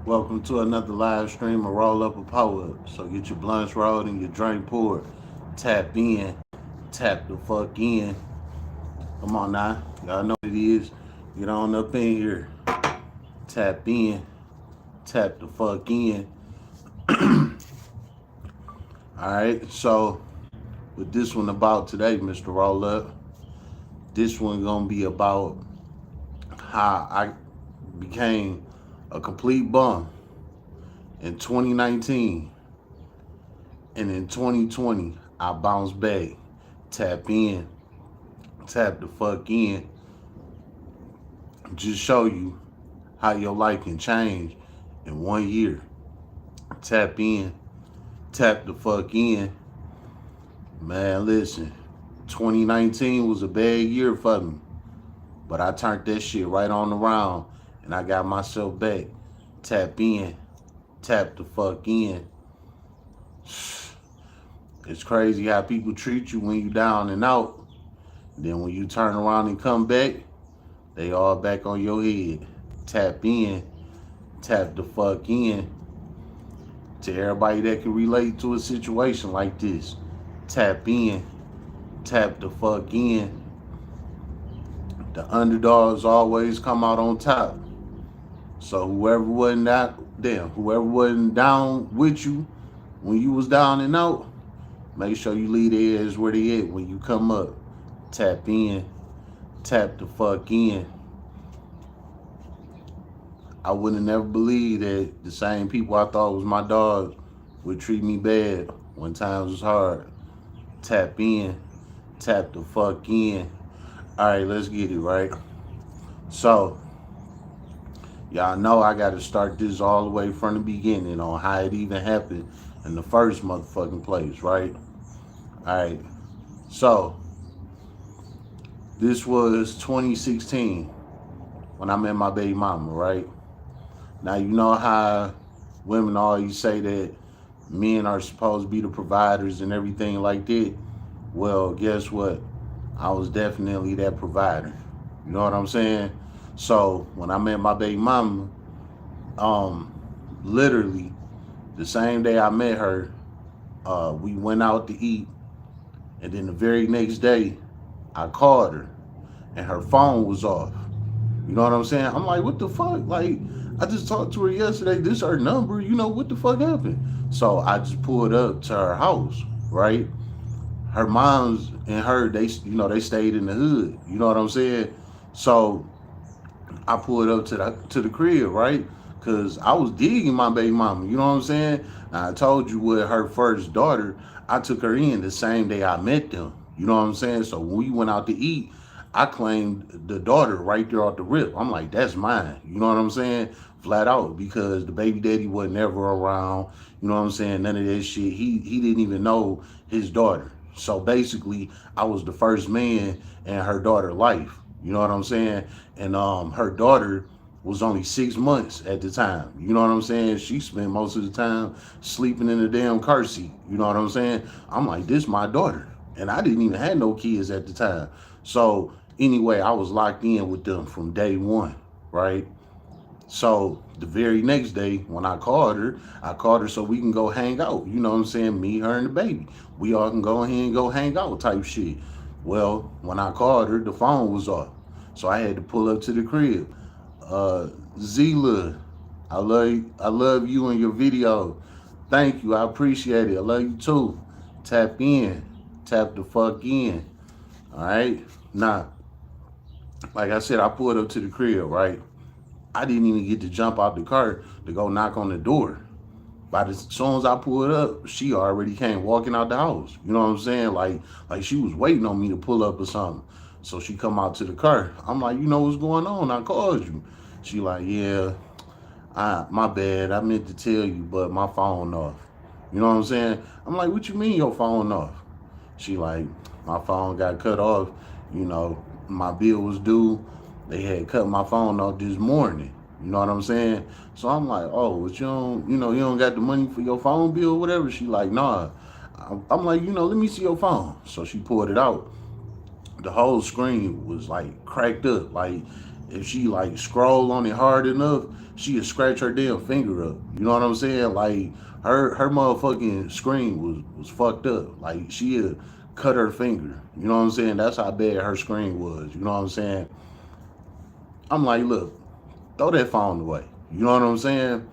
Welcome to another live stream of Roll Up a Power Up. So get your blunts rolled and your drink poured. Tap in, tap the fuck in. Come on now, y'all know what it is. Get on up in here. Tap in, tap the fuck in. Alright, so what this one about today, Mr. Roll Up? This one gonna be about how I became a complete bum in 2019, and in 2020 I bounced back. Tap in, tap the fuck in. Just show you how your life can change in 1 year. Tap in, tap the fuck in. Man, listen, 2019 was a bad year for me, but I turned that shit right on around and I got myself back. Tap in, tap the fuck in. It's crazy how people treat you when you down and out. Then when you turn around and come back, they all back on your head. Tap in, tap the fuck in. To everybody that can relate to a situation like this, tap in, tap the fuck in. The underdogs always come out on top. So whoever wasn't down with you when you was down and out, make sure you leave their ass where they at when you come up. Tap in, tap the fuck in. I would have never believed that the same people I thought was my dogs would treat me bad when times was hard. Tap in, tap the fuck in. All right, let's get it, right? So, y'all know I got to start this all the way from the beginning on how it even happened in the first motherfucking place, right? All right, so this was 2016 when I met my baby mama, right? Now, you know how women always say that men are supposed to be the providers and everything like that? Well, guess what? I was definitely that provider. You know what I'm saying? So when I met my baby mama, literally the same day I met her, we went out to eat, and then the very next day, I called her, and her phone was off. You know what I'm saying? I'm like, what the fuck? Like, I just talked to her yesterday. This her number. You know what the fuck happened? So I just pulled up to her house, right? Her mom's and her, they stayed in the hood. You know what I'm saying? So I pulled up to the crib, right? Cause I was digging my baby mama. You know what I'm saying? Now, I told you with her first daughter, I took her in the same day I met them. You know what I'm saying? So when we went out to eat, I claimed the daughter right there off the rip. I'm like, that's mine. You know what I'm saying? Flat out, because the baby daddy was never around. You know what I'm saying? None of that shit. He didn't even know his daughter. So basically, I was the first man in her daughter's life. You know what I'm saying? And her daughter was only 6 months at the time. You know what I'm saying? She spent most of the time sleeping in a damn car seat. You know what I'm saying? I'm like, this my daughter. And I didn't even have no kids at the time. So anyway, I was locked in with them from day one, right? So the very next day when I called her so we can go hang out. You know what I'm saying? Me, her, and the baby. We all can go ahead and go hang out type shit. Well, when I called her, the phone was off. So I had to pull up to the crib. Zila, I love you and your video. Thank you. I appreciate it. I love you too. Tap in. Tap the fuck in. All right? Now, like I said, I pulled up to the crib, right? I didn't even get to jump out the car to go knock on the door. But as soon as I pulled up, she already came walking out the house. You know what I'm saying? Like she was waiting on me to pull up or something. So she come out to the car. I'm like, you know what's going on? I called you. She like, yeah, my bad. I meant to tell you, but my phone off. You know what I'm saying? I'm like, what you mean your phone off? She like, my phone got cut off. You know, my bill was due. They had cut my phone off this morning. You know what I'm saying? So I'm like, oh, but you don't got the money for your phone bill or whatever? She like, nah. I'm like, let me see your phone. So she pulled it out. The whole screen was like cracked up. Like if she like scroll on it hard enough, she'd scratch her damn finger up. You know what I'm saying? Like her motherfucking screen was fucked up. Like she'd cut her finger. You know what I'm saying? That's how bad her screen was. You know what I'm saying? I'm like, look, throw that phone away. You know what I'm saying?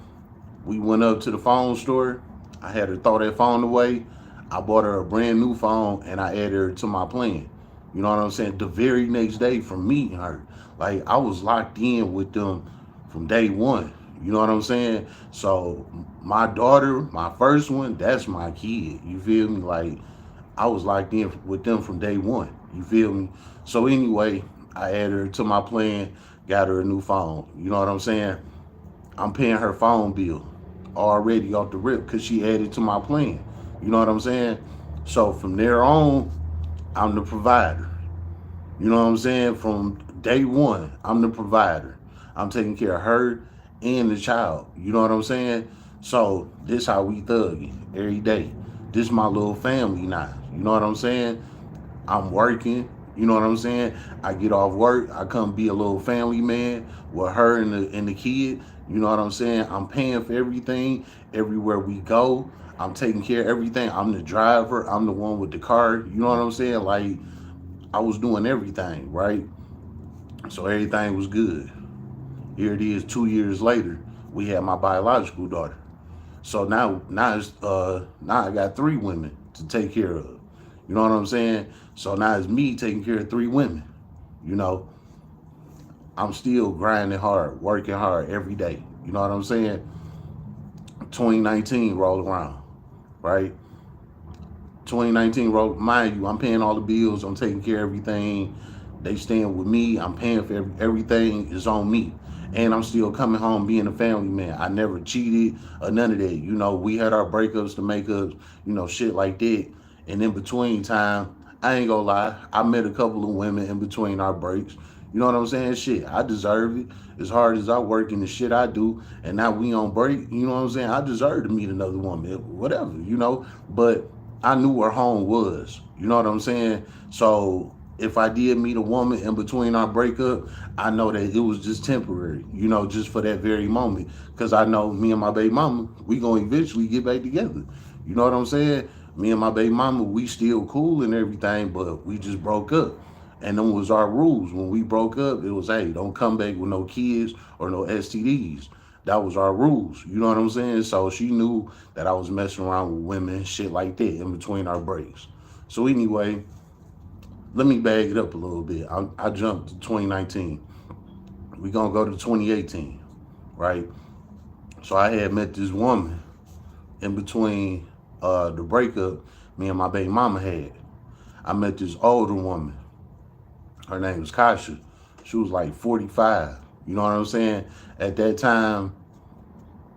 We went up to the phone store. I had her throw that phone away. I bought her a brand new phone and I added her to my plan. You know what I'm saying? The very next day from meeting her, like I was locked in with them from day one. You know what I'm saying? So my daughter, my first one, that's my kid. You feel me? Like I was locked in with them from day one. You feel me? So anyway, I added her to my plan, got her a new phone. You know what I'm saying? I'm paying her phone bill already off the rip because she added to my plan. You know what I'm saying? So from there on, I'm the provider. You know what I'm saying? From day one, I'm the provider. I'm taking care of her and the child. You know what I'm saying? So this how we thug every day. This my little family now. You know what I'm saying? I'm working. You know what I'm saying? I get off work. I come be a little family man with her and the kid. You know what I'm saying? I'm paying for everything everywhere we go. I'm taking care of everything. I'm the driver. I'm the one with the car. You know what I'm saying? Like I was doing everything, right? So everything was good. Here it is 2 years later. We had my biological daughter. So now I got three women to take care of. You know what I'm saying? So now it's me taking care of three women. You know, I'm still grinding hard, working hard every day. You know what I'm saying? 2019 rolled around, right? 2019 rolled, mind you, I'm paying all the bills, I'm taking care of everything. They staying with me, I'm paying for everything is on me. And I'm still coming home being a family man. I never cheated or none of that. You know, we had our breakups, the makeups, shit like that. And in between time, I ain't gonna lie, I met a couple of women in between our breaks. You know what I'm saying? Shit, I deserve it. As hard as I work in the shit I do, and now we on break, you know what I'm saying? I deserve to meet another woman, whatever. But I knew where home was. You know what I'm saying? So if I did meet a woman in between our breakup, I know that it was just temporary, just for that very moment. Because I know me and my baby mama, we gonna eventually get back together. You know what I'm saying? Me and my baby mama, we still cool and everything, but we just broke up. And them was our rules. When we broke up, it was, hey, don't come back with no kids or no STDs. That was our rules. You know what I'm saying? So she knew that I was messing around with women, shit like that, in between our breaks. So anyway, let me bag it up a little bit. I jumped to 2019. We gonna go to 2018, right? So I had met this woman in between the breakup me and my baby mama had. I met this older woman. Her name was Kasha. She was like 45. You know what I'm saying? At that time,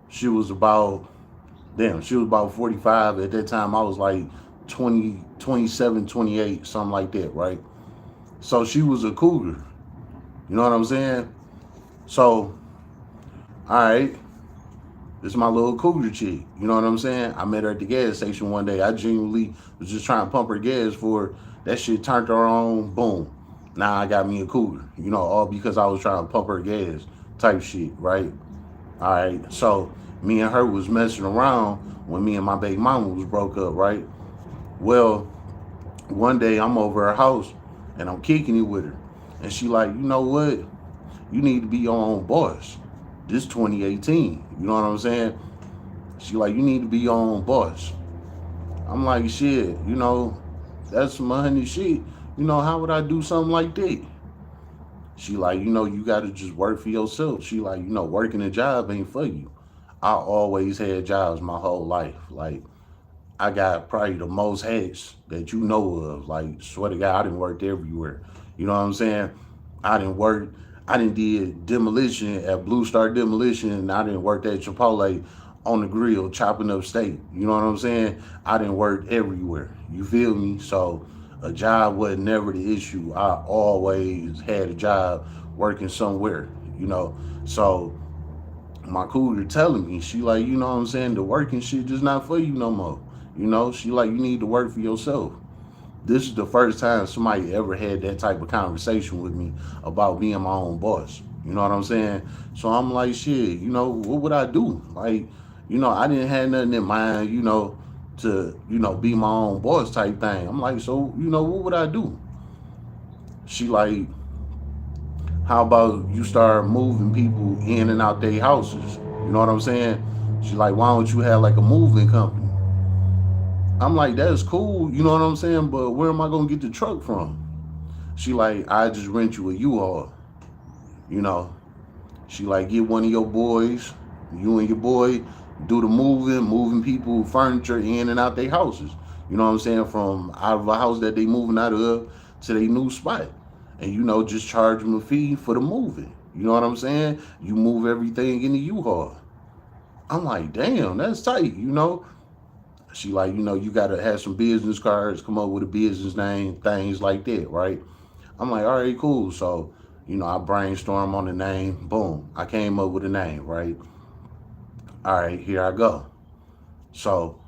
she was about, she was about 45. At that time, I was like 20, 27, 28, something like that, right? So she was a cougar. You know what I'm saying? So, all right, this is my little cougar chick. You know what I'm saying? I met her at the gas station one day. I genuinely was just trying to pump her gas for her. That shit turned her on. Boom. Now I got me a cougar. All because I was trying to pump her gas type shit, right? All right. So me and her was messing around when me and my baby mama was broke up, right? Well, one day I'm over her house and I'm kicking it with her. And she like, you know what? You need to be your own boss. This 2018. You know what I'm saying? She like, you need to be your own boss. I'm like, shit, that's some honey shit. How would I do something like that? She like, you got to just work for yourself. She like, working a job ain't for you. I always had jobs my whole life. Like, I got probably the most hats that you know of. Like, swear to God, I done worked everywhere. You know what I'm saying? I done did demolition at Blue Star Demolition, and I didn't work at Chipotle on the grill chopping up steak. You know what I'm saying? I didn't work everywhere. You feel me? So a job was never the issue. I always had a job working somewhere. So my cougar telling me, she like, you know what I'm saying, the working shit just not for you no more. She like, you need to work for yourself. This is the first time somebody ever had that type of conversation with me about being my own boss. You know what I'm saying? So I'm like, shit, what would I do? Like, I didn't have nothing in mind, to, be my own boss type thing. I'm like, so, what would I do? She like, how about you start moving people in and out their houses? You know what I'm saying? She like, why don't you have like a moving company? I'm like, that's cool, you know what I'm saying? But where am I gonna get the truck from? She like, I just rent you a U-Haul, you know. She like, get one of your boys, you and your boy, do the moving people, furniture in and out their houses. You know what I'm saying? From out of a house that they moving out of to their new spot. And just charge them a fee for the moving. You know what I'm saying? You move everything in the U-Haul. I'm like, damn, that's tight. She like, you gotta have some business cards, come up with a business name, things like that, right? I'm like, all right, cool. So, I brainstorm on the name. Boom. I came up with a name, right? All right, here I go. So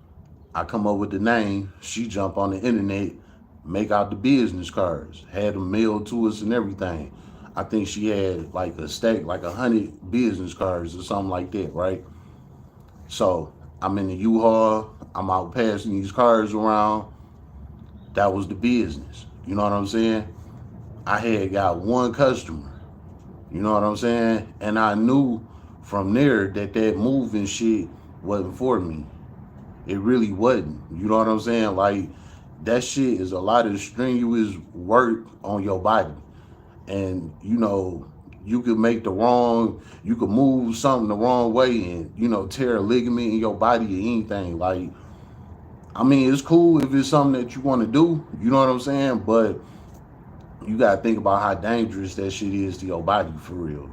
I come up with the name. She jump on the internet, make out the business cards, had them mailed to us and everything. I think she had like a stack, like 100 business cards or something like that, right? So I'm in the U-Haul. I'm out passing these cards around. That was the business. You know what I'm saying? I had got one customer. You know what I'm saying? And I knew from there that moving shit wasn't for me. It really wasn't. You know what I'm saying? Like, that shit is a lot of strenuous work on your body. And, you could move something the wrong way and, tear a ligament in your body or anything. Like, I mean, it's cool if it's something that you want to do. You know what I'm saying? But you gotta think about how dangerous that shit is to your body for real.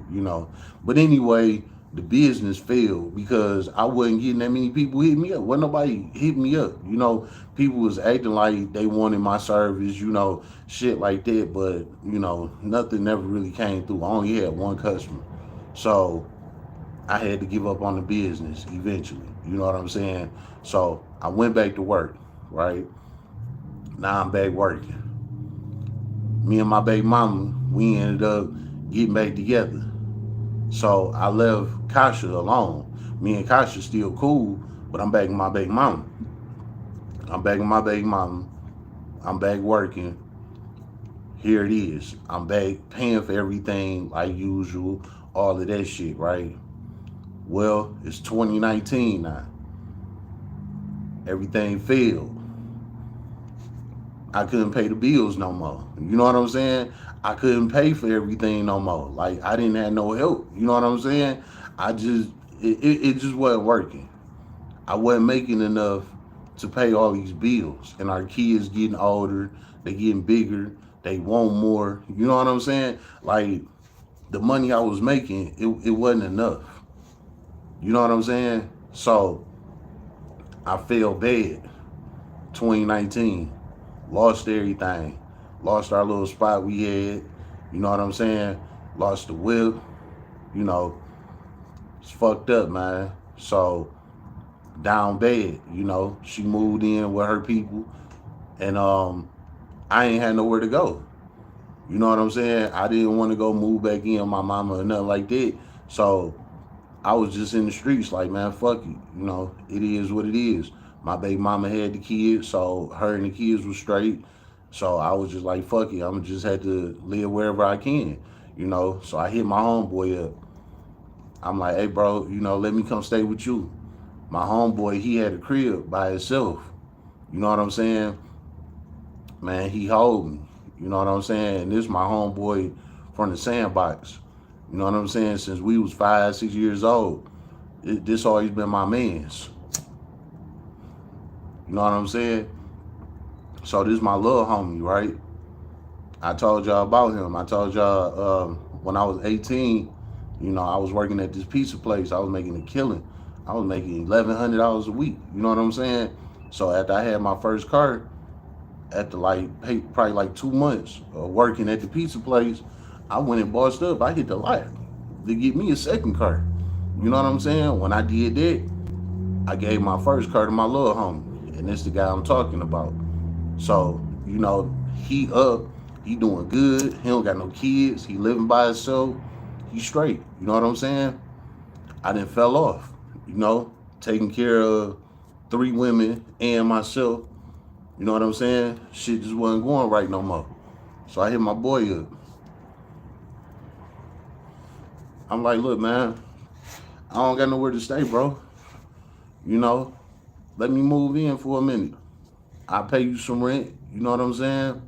But anyway, the business failed because I wasn't getting that many people hit me up. Wasn't nobody hit me up. People was acting like they wanted my service, shit like that. But, nothing never really came through. I only had one customer. So I had to give up on the business eventually. You know what I'm saying? So I went back to work, right? Now I'm back working. Me and my baby mama, we ended up getting back together. So I left Kasha alone. Me and Kasha still cool, but I'm back with my baby mama. I'm back with my baby mama. I'm back working. Here it is. I'm back paying for everything like usual, all of that shit, right? Well, it's 2019 now. Everything failed. I couldn't pay the bills no more. You know what I'm saying? I couldn't pay for everything no more. Like, I didn't have no help. You know what I'm saying? It just wasn't working. I wasn't making enough to pay all these bills. And our kids getting older, they getting bigger, they want more. You know what I'm saying? Like, the money I was making, it wasn't enough. You know what I'm saying? So I fell bad. 2019. Lost everything. Lost our little spot we had. You know what I'm saying? Lost the whip. It's fucked up, man. So down bad, she moved in with her people, and I ain't had nowhere to go. You know what I'm saying? I didn't want to go move back in with my mama or nothing like that. So I was just in the streets like, man, fuck it. It is what it is. My baby mama had the kids, so her and the kids was straight. So I was just like, fuck it, I'm just had to live wherever I can, So I hit my homeboy up. I'm like, hey, bro, let me come stay with you. My homeboy, he had a crib by himself. You know what I'm saying? Man, he hold me. You know what I'm saying? And this my homeboy from the sandbox. You know what I'm saying? Since we was 5, 6 years old. This always been my man's. You know what I'm saying? So this is my little homie, right? I told y'all about him. I told y'all when I was 18, I was working at this pizza place. I was making a killing. I was making $1,100 a week. You know what I'm saying? So after I had my first car, after probably like 2 months of working at the pizza place, I went and bossed up. I hit the lot to get me a second car. You know what I'm saying? When I did that, I gave my first car to my little homie. And that's the guy I'm talking about. So, he up, he doing good. He don't got no kids. He living by himself. He's straight. You know what I'm saying? I didn't fell off. You know, taking care of 3 women and myself. You know what I'm saying? Shit just wasn't going right no more. So I hit my boy up. I'm like, look, man, I don't got nowhere to stay, bro. You know, let me move in for a minute. I pay you some rent. You know what I'm saying?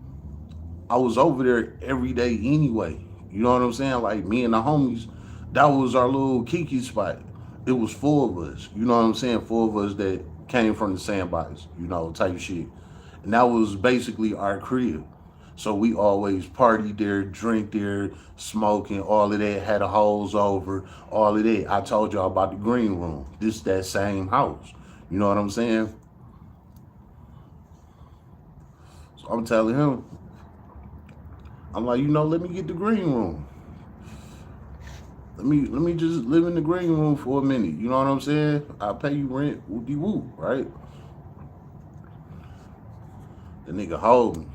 I was over there every day anyway. You know what I'm saying? Like me and the homies, that was our little kiki spot. It was 4 of us. You know what I'm saying? 4 of us that came from the sandbox, you know, type shit. And that was basically our crib. So we always partied there, drink there, smoking, all of that, had the hoes over, all of that. I told y'all about the green room. This that same house. You know what I'm saying? So I'm telling him, I'm like, let me get the green room. Let me just live in the green room for a minute. You know what I'm saying? I'll pay you rent, whoopty whoop, right? The nigga hold me.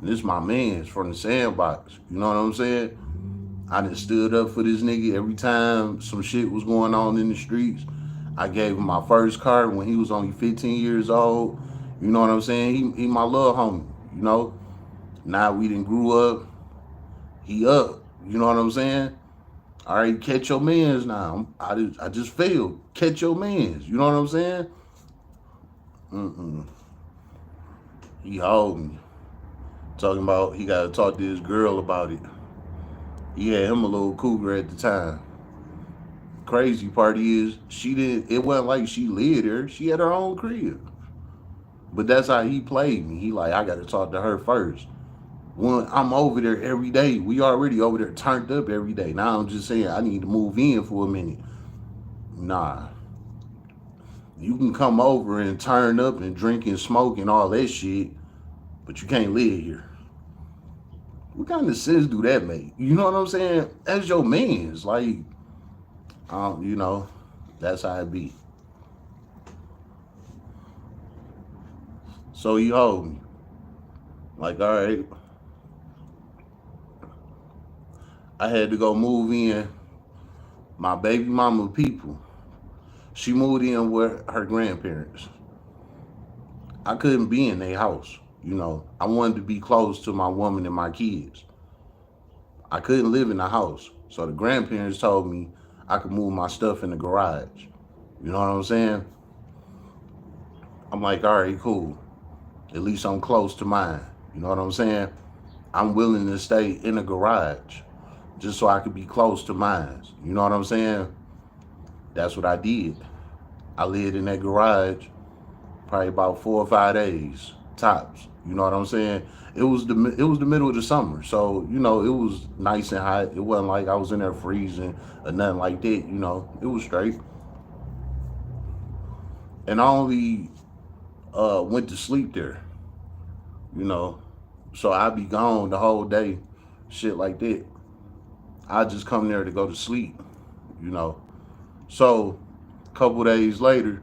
And this my man's from the sandbox. You know what I'm saying? I done stood up for this nigga every time some shit was going on in the streets. I gave him my first car when he was only 15 years old. You know what I'm saying? He my little homie, you know? Now we done grew up. He up. You know what I'm saying? All right, catch your mans now. I just failed. Catch your mans. You know what I'm saying? Mm-mm. He hold me. Talking about he got to talk to his girl about it. He had him a little cougar at the time. Crazy part is it wasn't like she lived there. She had her own crib. But that's how he played me. He like, I got to talk to her first. When I'm over there every day, we already over there turned up every day. Now I'm just saying I need to move in for a minute. Nah. You can come over and turn up and drink and smoke and all that shit, but you can't live here. What kind of sense do that make? You know what I'm saying? That's your man's. Like, that's how it be. So he hold me. Like, all right. I had to go move in. My baby mama people. She moved in with her grandparents. I couldn't be in their house. I wanted to be close to my woman and my kids. I couldn't live in the house. So the grandparents told me I could move my stuff in the garage. You know what I'm saying? I'm like, all right, cool. At least I'm close to mine. You know what I'm saying? I'm willing to stay in the garage just so I could be close to mine. You know what I'm saying? That's what I did. I lived in that garage probably about 4 or 5 days tops. You know what I'm saying? It was the middle of the summer, so it was nice and hot. It wasn't like I was in there freezing or nothing like that. It was straight. And I only went to sleep there. You know, so I'd be gone the whole day, shit like that. I just come there to go to sleep. You know, so a couple days later,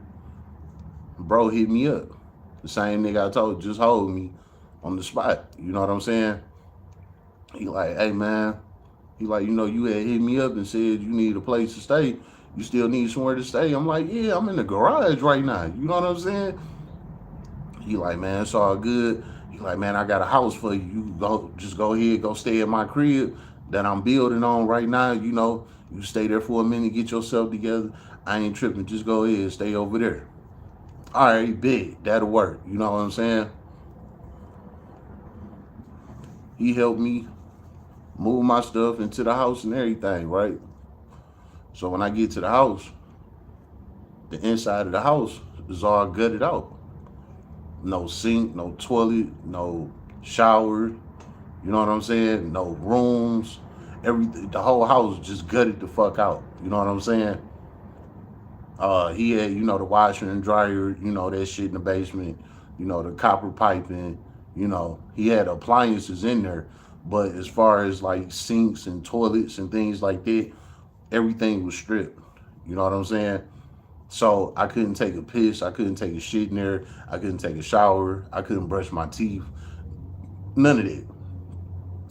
bro hit me up. The same nigga I told just hold me on the spot. You know what I'm saying? He like, hey man, he like, you had hit me up and said you need a place to stay. You still need somewhere to stay. I'm like, yeah, I'm in the garage right now. You know what I'm saying? He like, man, it's all good. He like, man, I got a house for you. Just go ahead, go stay at my crib that I'm building on right now. You stay there for a minute, get yourself together. I ain't tripping. Just go ahead, stay over there. All right, big, that'll work. You know what I'm saying? He helped me move my stuff into the house and everything, right? So when I get to the house, the inside of the house is all gutted out. No sink, no toilet, no shower. You know what I'm saying? No rooms. The whole house just gutted the fuck out. You know what I'm saying? He had, the washer and dryer, that shit in the basement, the copper piping, he had appliances in there. But as far as like sinks and toilets and things like that, everything was stripped. You know what I'm saying? So I couldn't take a piss. I couldn't take a shit in there. I couldn't take a shower. I couldn't brush my teeth. None of that.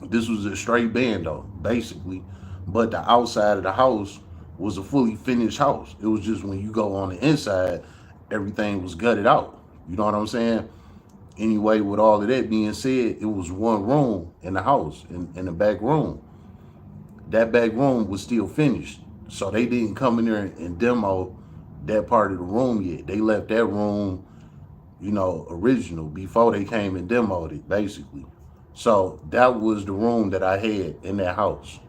This was a straight bando, basically. but the outside of the house was a fully finished house. It was just when you go on the inside, everything was gutted out. You know what I'm saying? Anyway, with all of that being said, it was one room in the house, in the back room. That back room was still finished. So they didn't come in there and demo that part of the room yet. They left that room, original before they came and demoed it, basically. So that was the room that I had in that house.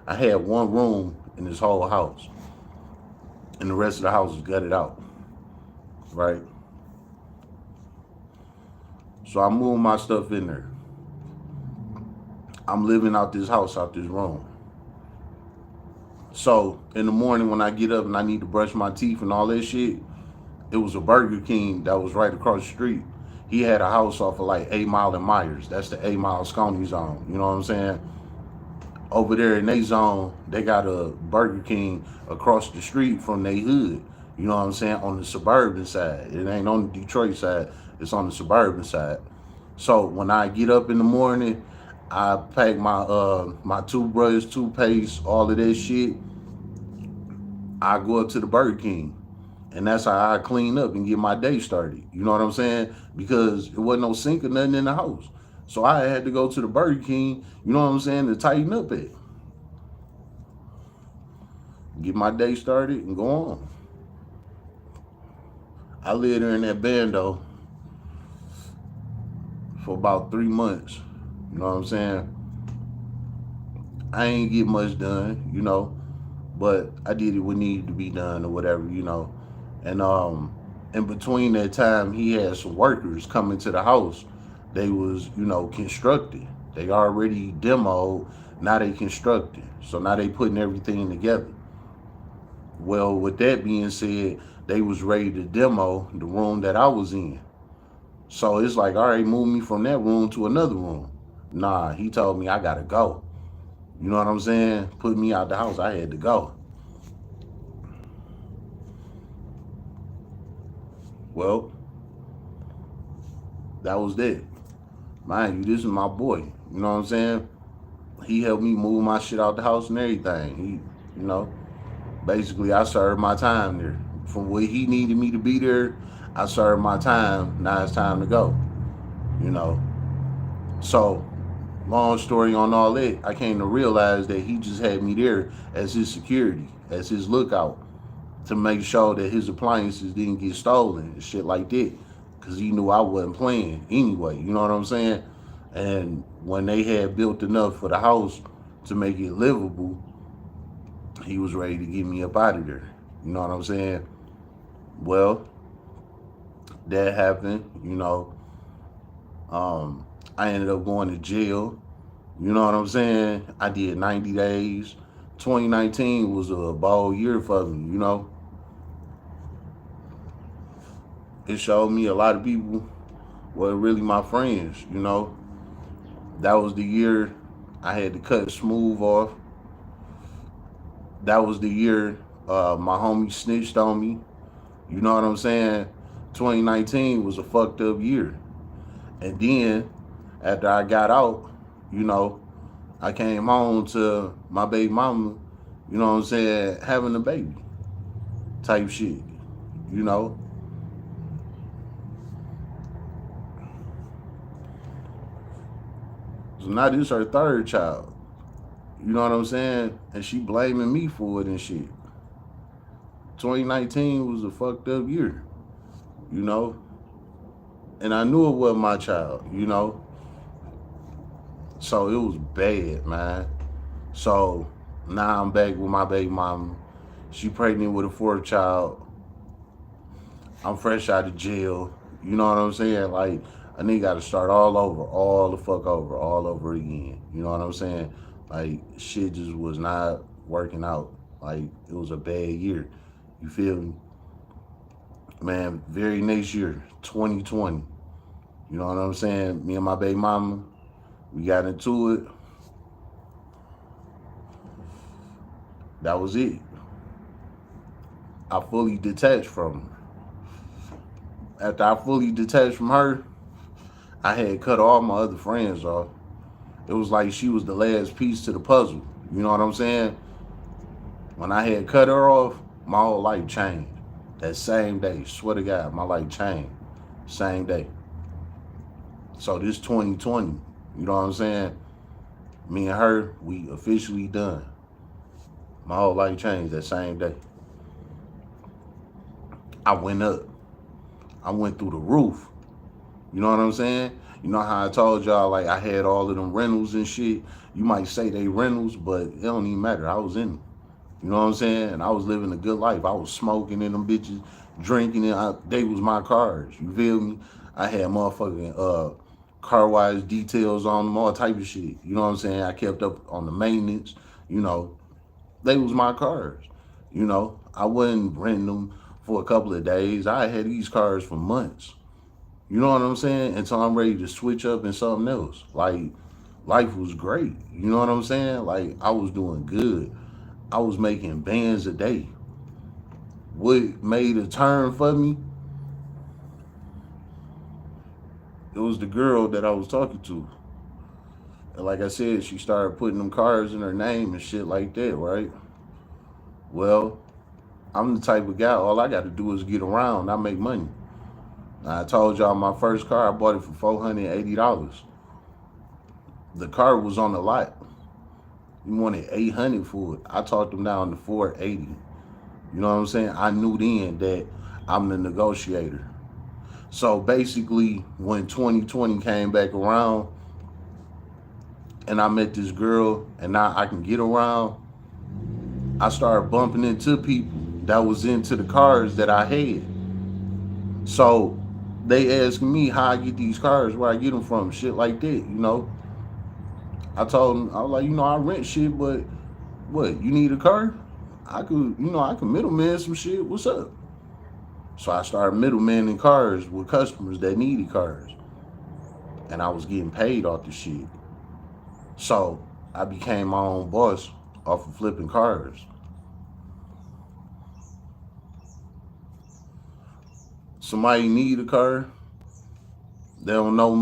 I had one room in this whole house, and the rest of the house was gutted out, right? So I moved my stuff in there. I'm living out this house, out this room. So in the morning when I get up and I need to brush my teeth and all that shit, it was a Burger King that was right across the street. He had a house off of like 8 Mile and Myers. That's the 8 Mile Scone zone. You know what I'm saying? Over there in their zone, they got a Burger King across the street from their hood. You know what I'm saying? On the suburban side. It ain't on the Detroit side. It's on the suburban side. So when I get up in the morning, I pack my toothbrush, toothpaste, all of that shit. I go up to the Burger King. And that's how I clean up and get my day started. You know what I'm saying? Because it wasn't no sink or nothing in the house. So I had to go to the Burger King, you know what I'm saying, to tighten up it. Get my day started and go on. I lived there in that bando for about 3 months. You know what I'm saying? I ain't get much done, but I did it what needed to be done or whatever, And in between that time, he had some workers coming to the house. They was, constructing. They already demoed. Now they constructing. So now they putting everything together. Well, with that being said, they was ready to demo the room that I was in. So it's like, all right, move me from that room to another room. Nah, he told me I gotta go. You know what I'm saying? Put me out the house. I had to go. Well, that was that. Mind you, this is my boy. You know what I'm saying? He helped me move my shit out the house and everything. Basically I served my time there. From where he needed me to be there, I served my time. Now it's time to go. You know. So, long story on all that, I came to realize that he just had me there as his security, as his lookout, to make sure that his appliances didn't get stolen and shit like that. Because he knew I wasn't playing anyway. You know what I'm saying? And when they had built enough for the house to make it livable, he was ready to get me up out of there. You know what I'm saying? Well, that happened, I ended up going to jail. You know what I'm saying? I did 90 days. 2019 was a ball year for me, It showed me a lot of people were really my friends, That was the year I had to cut Smooth off. That was the year my homie snitched on me. You know what I'm saying? 2019 was a fucked up year. And then after I got out, I came home to my baby mama, you know what I'm saying, having a baby type shit, So now this is her third child. You know what I'm saying? And she blaming me for it and shit. 2019 was a fucked up year, And I knew it wasn't my child, So it was bad, man. So now I'm back with my baby mama. She pregnant with a fourth child. I'm fresh out of jail. You know what I'm saying? Like, a nigga got to start all over, all the fuck over, all over again. You know what I'm saying? Like, shit just was not working out. Like, it was a bad year. You feel me? Man, very next year, 2020. You know what I'm saying? Me and my baby mama, we got into it. That was it. I fully detached from her. After I fully detached from her, I had cut all my other friends off. It was like she was the last piece to the puzzle. You know what I'm saying? When I had cut her off, my whole life changed. That same day, swear to God, my life changed. Same day. So this 2020, you know what I'm saying? Me and her, we officially done. My whole life changed that same day. I went up. I went through the roof. You know what I'm saying? You know how I told y'all, like, I had all of them rentals and shit. You might say they rentals, but it don't even matter. I was in them. You know what I'm saying? And I was living a good life. I was smoking in them bitches, drinking it. They was my cars. You feel me? I had motherfucking car wise details on them, all type of shit. You know what I'm saying? I kept up on the maintenance. You know, they was my cars. You know, I wasn't renting them for a couple of days. I had these cars for months. You know what I'm saying? Until I'm ready to switch up in something else. Like, life was great. You know what I'm saying? Like, I was doing good. I was making bands a day. What made a turn for me? It was the girl that I was talking to. And like I said, she started putting them cars in her name and shit like that, right? Well, I'm the type of guy, all I got to do is get around. I make money. I told y'all my first car, I bought it for $480. The car was on the lot. You wanted $800 for it. I talked them down to $480. You know what I'm saying? I knew then that I'm the negotiator. So basically, when 2020 came back around and I met this girl and now I can get around, I started bumping into people that was into the cars that I had. So they asked me how I get these cars, where I get them from, shit like that, you know. I told them, I was like, you know, I rent shit, but what, you need a car? I could, you know, I can middleman some shit. What's up? So I started middlemaning cars with customers that needed cars. And I was getting paid off the shit. So I became my own boss off of flipping cars. Somebody need a car, they don't know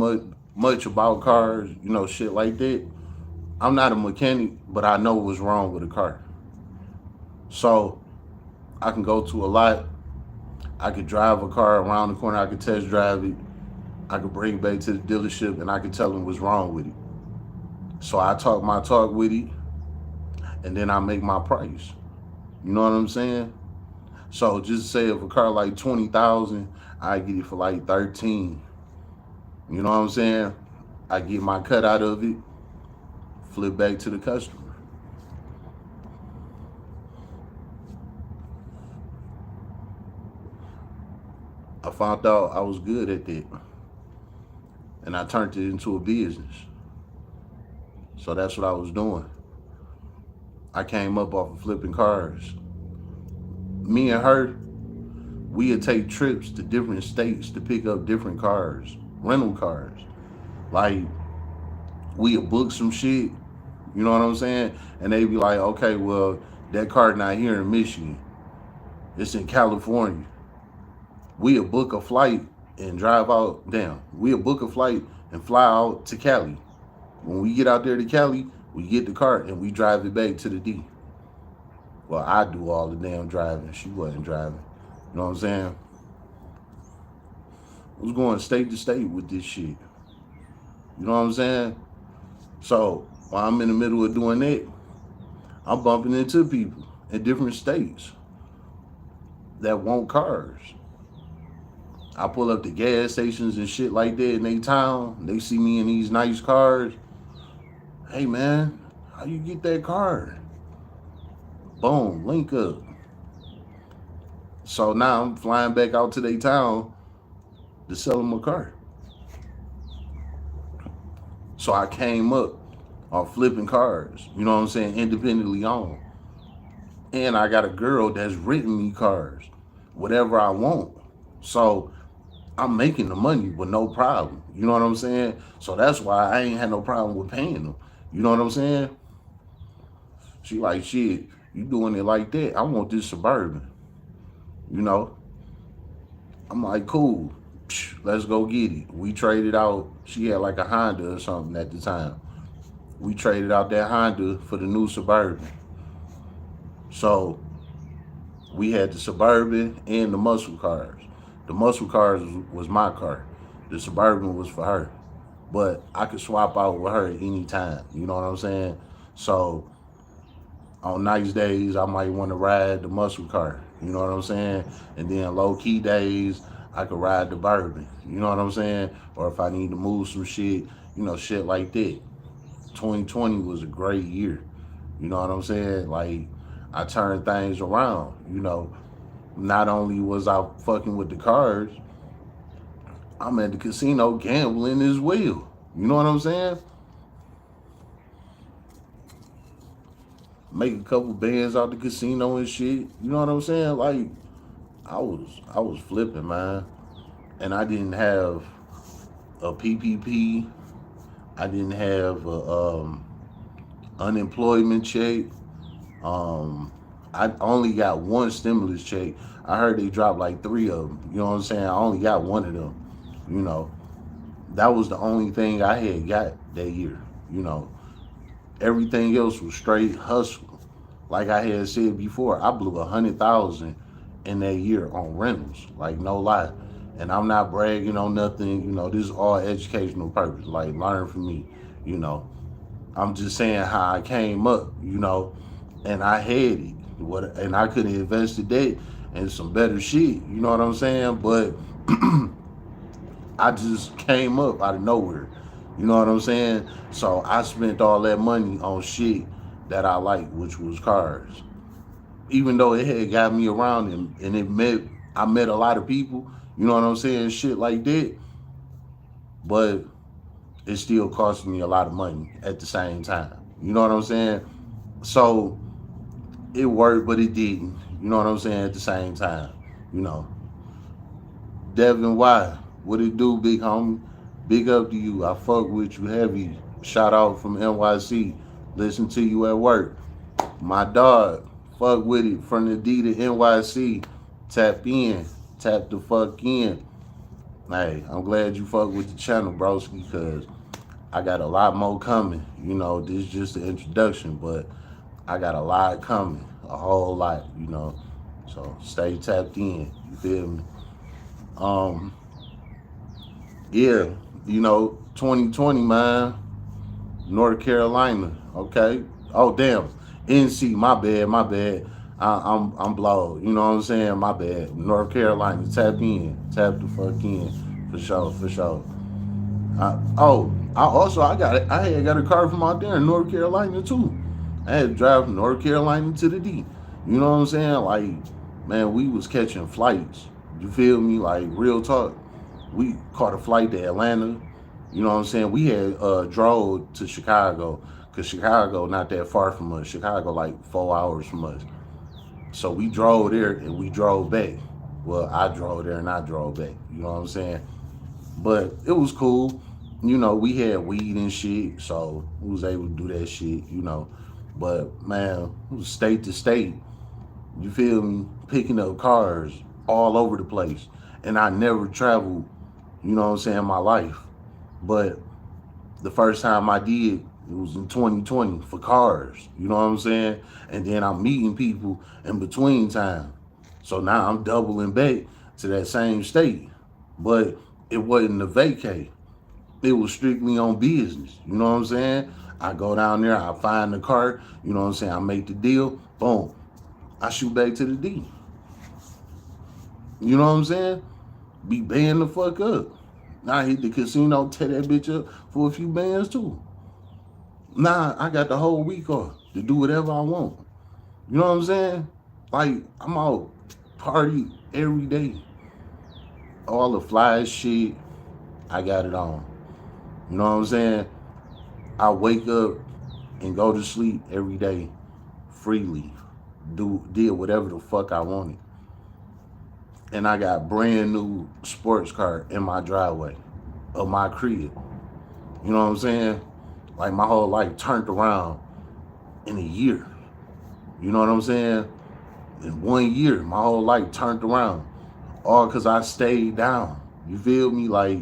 much about cars, you know, shit like that. I'm not a mechanic, but I know what's wrong with a car. So I can go to a lot. I could drive a car around the corner. I could test drive it. I could bring it back to the dealership and I could tell them what's wrong with it. So I talk my talk with it and then I make my price. You know what I'm saying? So just say if a car like 20,000, I get it for like 13. You know what I'm saying? I get my cut out of it, flip back to the customer. I found out I was good at that. And I turned it into a business. So that's what I was doing. I came up off of flipping cars. Me and her, we would take trips to different states to pick up different cars, rental cars. Like, we would book some shit, you know what I'm saying? And they'd be like, okay, well, that car not here in Michigan. It's in California. We would book a flight and drive out, we would book a flight and fly out to Cali. When we get out there to Cali, we get the car and we drive it back to the D. Well, I do all the damn driving. She wasn't driving. You know what I'm saying? I was going state to state with this shit. You know what I'm saying? So while I'm in the middle of doing that, I'm bumping into people in different states that want cars. I pull up to gas stations and shit like that in they town. They see me in these nice cars. Hey man, how you get that car? Boom, link up. So now I'm flying back out to their town to sell them a car. So I came up off flipping cars, you know what I'm saying, independently owned. And I got a girl that's written me cars, whatever I want. So I'm making the money with no problem. You know what I'm saying? So that's why I ain't had no problem with paying them. You know what I'm saying? She like, shit, you doing it like that? I want this Suburban. You know? I'm like, cool. Let's go get it. We traded out. She had like a Honda or something at the time. We traded out that Honda for the new Suburban. So we had the Suburban and the muscle cars. The muscle cars was my car. The Suburban was for her. But I could swap out with her at any time. You know what I'm saying? So on nice days, I might want to ride the muscle car. You know what I'm saying? And then low key days, I could ride the Bourbon. You know what I'm saying? Or if I need to move some shit, shit like that. 2020 was a great year. You know what I'm saying? Like, I turned things around. Not only was I fucking with the cars, I'm at the casino gambling as well. You know what I'm saying? Make a couple bands out the casino and shit. You know what I'm saying? Like, I was flipping, man. And I didn't have a PPP. I didn't have a unemployment check. I only got one stimulus check. I heard they dropped like three of them. You know what I'm saying? I only got one of them. You know, that was the only thing I had got that year. You know, everything else was straight hustle. Like I had said before, I blew 100,000 in that year on rentals. Like no lie. And I'm not bragging on nothing. This is all educational purpose. Like learn from me. You know, I'm just saying how I came up. And I had it. And I could have invested that in some better shit. You know what I'm saying? But I just came up out of nowhere. You know what I'm saying? So I spent all that money on shit that I like, which was cars. Even though it had got me around and I met a lot of people, you know what I'm saying? Shit like that. But it still cost me a lot of money at the same time. You know what I'm saying? So it worked, but it didn't. You know what I'm saying? At the same time. You know. Devin Y, what it do, big homie? Big up to you. I fuck with you heavy. Shout out from NYC. Listen to you at work. My dog, fuck with it from the D to NYC. Tap in. Tap the fuck in. Hey, I'm glad you fuck with the channel, broski, because I got a lot more coming. This is just the introduction, but I got a lot coming. A whole lot. So stay tapped in. You feel me? Yeah, 2020, man. North Carolina. Okay. Oh damn. NC, my bad. I'm blowed. You know what I'm saying? My bad. North Carolina. Tap in. Tap the fuck in. For sure. I had got a car from out there in North Carolina too. I had to drive from North Carolina to the D. You know what I'm saying? Like, man, we was catching flights. You feel me? Like real talk. We caught a flight to Atlanta. You know what I'm saying? We had drove to Chicago because Chicago not that far from us. Chicago like 4 hours from us. So we drove there and we drove back. Well, I drove there and I drove back. You know what I'm saying? But it was cool. We had weed and shit, so we was able to do that shit. But man, it was state to state. You feel me? Picking up cars all over the place. And I never traveled, what I'm saying, in my life. But the first time I did, it was in 2020 for cars. You know what I'm saying? And then I'm meeting people in between time. So now I'm doubling back to that same state. But it wasn't a vacay. It was strictly on business. You know what I'm saying? I go down there, I find the car, you know what I'm saying? I make the deal, boom. I shoot back to the D. You know what I'm saying? Be banned the fuck up. Now I hit the casino, tear that bitch up for a few bands too. Nah, I got the whole week off to do whatever I want. You know what I'm saying? Like, I'm out party every day. All the fly shit, I got it on. You know what I'm saying? I wake up and go to sleep every day freely. Did whatever the fuck I wanted. And I got brand new sports car in my driveway of my crib. You know what I'm saying? Like my whole life turned around in a year. You know what I'm saying? In 1 year, my whole life turned around. All because I stayed down. You feel me? Like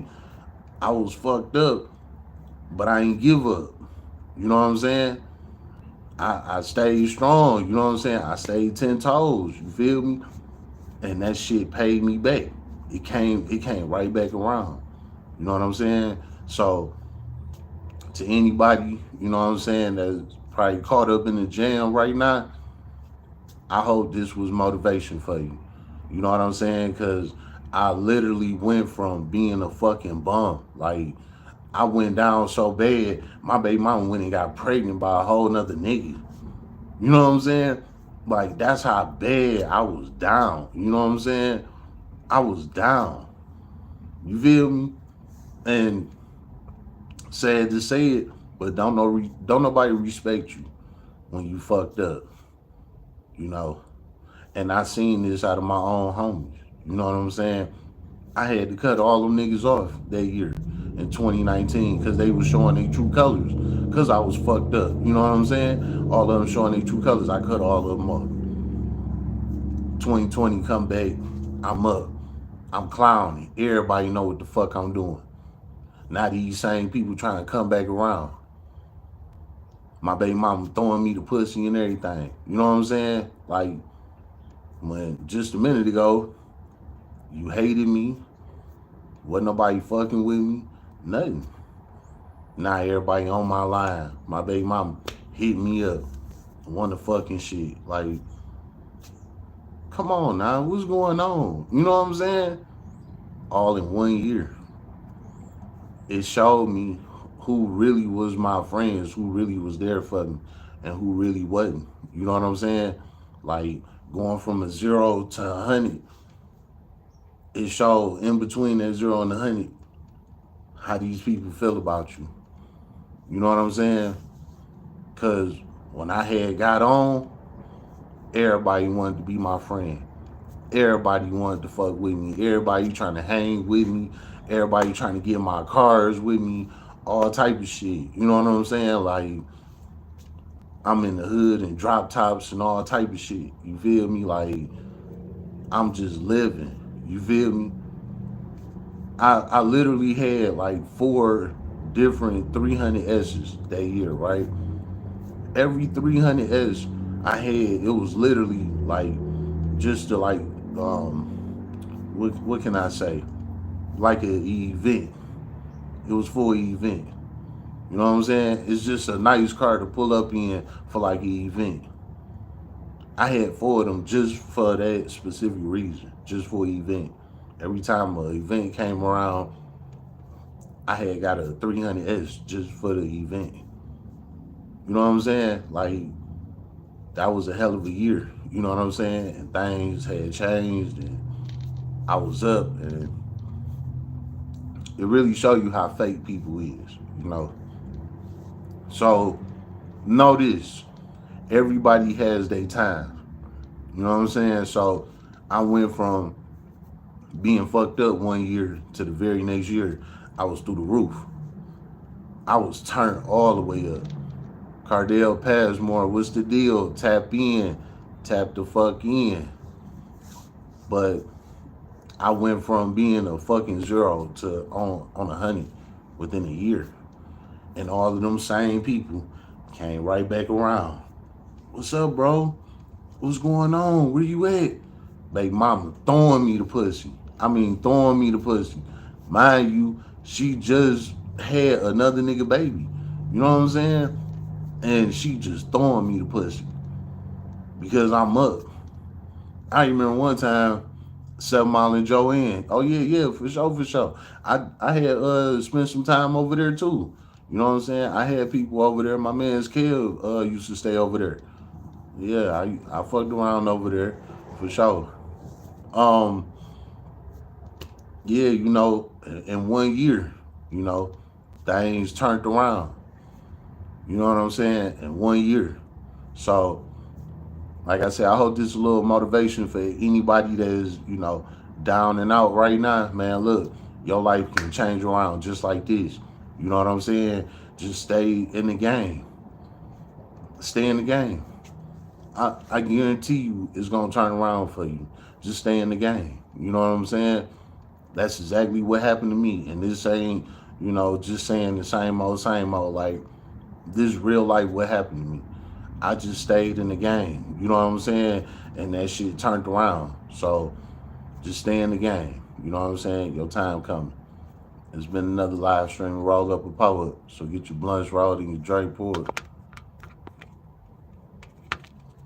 I was fucked up, but I ain't give up. You know what I'm saying? I stayed strong, you know what I'm saying? I stayed 10 toes, you feel me? And that shit paid me back. It came right back around. You know what I'm saying? So to anybody, you know what I'm saying, that's probably caught up in the jam right now, I hope this was motivation for you. You know what I'm saying? Cause I literally went from being a fucking bum. Like I went down so bad, my baby mama went and got pregnant by a whole nother nigga. You know what I'm saying? Like that's how bad I was down. You know what I'm saying? I was down. You feel me? And sad to say it, but don't nobody respect you when you fucked up. You know. And I seen this out of my own homies. You know what I'm saying? I had to cut all them niggas off that year in 2019 because they was showing their true colors. Because I was fucked up. You know what I'm saying? All of them showing their true colors. I cut all of them off. 2020 come back. I'm up. I'm clowning. Everybody know what the fuck I'm doing. Now these same people trying to come back around. My baby mama throwing me the pussy and everything. You know what I'm saying? Like when just a minute ago, you hated me. Wasn't nobody fucking with me. Nothing. Now everybody on my line. My baby mama hit me up. Want the fucking shit. Like, come on now. What's going on? You know what I'm saying? All in 1 year. It showed me who really was my friends, who really was there for me, and who really wasn't. You know what I'm saying? Like going from a 0 to 100. It showed in between that 0 and 100 how these people feel about you. You know what I'm saying? Cause when I had got on, everybody wanted to be my friend. Everybody wanted to fuck with me. Everybody trying to hang with me. Everybody trying to get my cars with me. All type of shit. You know what I'm saying? Like I'm in the hood and drop tops and all type of shit. You feel me? Like I'm just living. You feel me? I literally had like 4 different 300S's that year, right? Every 300S I had, it was literally like just to like what can I say? Like an event. It was for an event. You know what I'm saying? It's just a nice car to pull up in for like an event. I had 4 of them just for that specific reason, just for an event. Every time an event came around, I had got a 300S just for the event. You know what I'm saying? Like that was a hell of a year. You know what I'm saying? And things had changed, and I was up, and it really show you how fake people is. You know. So know this: everybody has their time. You know what I'm saying? So I went from being fucked up 1 year to the very next year, I was through the roof. I was turned all the way up. Cardell Passmore, what's the deal? Tap in, tap the fuck in. But I went from being a fucking 0 to on 100 within a year. And all of them same people came right back around. What's up, bro? What's going on? Where you at? Baby mama throwing me the pussy. I mean, throwing me the pussy. Mind you, she just had another nigga baby. You know what I'm saying? And she just throwing me the pussy because I'm up. I remember one time, 7 Mile and Joanne. Oh yeah, for sure, for sure. I had spent some time over there too. You know what I'm saying? I had people over there. My man's Kev used to stay over there. Yeah, I fucked around over there for sure. Um, yeah, in 1 year, you know, things turned around. You know what I'm saying? In 1 year. So, like I said, I hope this is a little motivation for anybody that is, down and out right now. Man, look, your life can change around just like this. You know what I'm saying? Just stay in the game. Stay in the game. I guarantee you it's going to turn around for you. Just stay in the game. You know what I'm saying? That's exactly what happened to me. And this ain't, just saying the same old, same old. Like, this real life what happened to me. I just stayed in the game. You know what I'm saying? And that shit turned around. So just stay in the game. You know what I'm saying? Your time coming. It's been another live stream, Roll Up Republic. So get your blunts rolled and your Dre poured.